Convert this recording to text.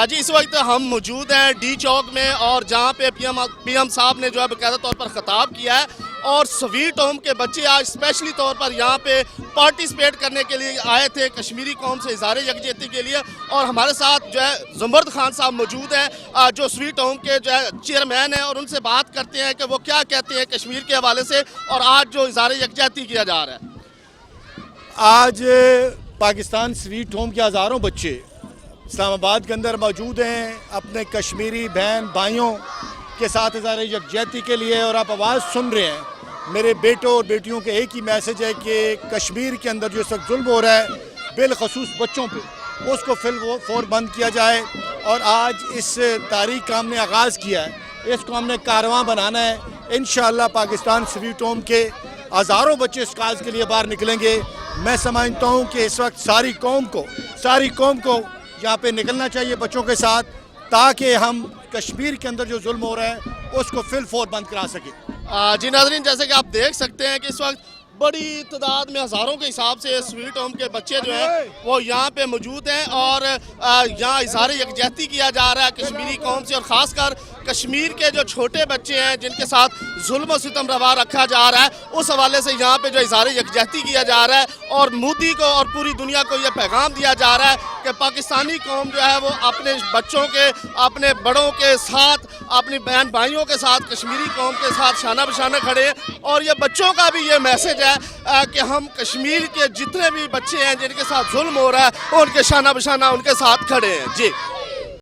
जी इस वक्त हम मौजूद हैं डी चौक में और जहां पे पीएम साहब ने जो है बाकायदा तौर पर खिताब किया है और स्वीट होम के बच्चे आज स्पेशली तौर पर यहां पे पार्टिसिपेट करने के लिए आए थे कश्मीरी कौम से इज़हार यकजहती के लिए। और हमारे साथ जो है ज़ुमर्द खान साहब मौजूद हैं जो स्वीट होम के जो है चेयरमैन हैं और उनसे बात करते हैं कि वो क्या कहते हैं कश्मीर के हवाले से और आज जो इज़हार यकजहती किया जा रहा है। आज पाकिस्तान स्वीट होम के हज़ारों बच्चे इस्लामाबाद के अंदर मौजूद हैं अपने कश्मीरी बहन भाइयों के साथ इज़हार यकजहती के लिए, और आप आवाज़ सुन रहे हैं। मेरे बेटों और बेटियों के एक ही मैसेज है कि कश्मीर के अंदर जो सख्त जुल्म हो रहा है बिलखसूस बच्चों पे, उसको फिलफौर बंद किया जाए। और आज इस तारीख का हमने आगाज़ किया है, इसको हमने कारवां बनाना है। इंशाअल्लाह पाकिस्तान स्वीट होम के हज़ारों बच्चे इस काज के लिए बाहर निकलेंगे। मैं समझता हूँ कि इस वक्त सारी कौम को यहाँ पे निकलना चाहिए बच्चों के साथ, ताकि हम कश्मीर के अंदर जो जुल्म हो रहा है उसको फिलफौर बंद करा सके। जी नाज़रीन, जैसे कि आप देख सकते हैं कि इस वक्त बड़ी तादाद में हज़ारों के हिसाब से स्वीट होम के बच्चे जो हैं वो यहाँ पे मौजूद हैं और यहाँ इज़हार यकजहती किया जा रहा है कश्मीरी कौम से, और ख़ासकर कश्मीर के जो छोटे बच्चे हैं जिनके साथ जुल्म और सितम रवा रखा जा रहा है, उस हवाले से यहाँ पे जो इज़हार यकजहती किया जा रहा है और मोदी को और पूरी दुनिया को ये पैगाम दिया जा रहा है कि पाकिस्तानी कौम जो है वो अपने बच्चों के, अपने बड़ों के साथ, अपनी बहन भाइयों के साथ, कश्मीरी कौम के साथ शाना बशाना खड़े हैं। और ये बच्चों का भी ये मैसेज है कि हम कश्मीर के जितने भी बच्चे हैं जिनके साथ जुल्म हो रहा है उनके शाना बशाना उनके साथ खड़े हैं। जी।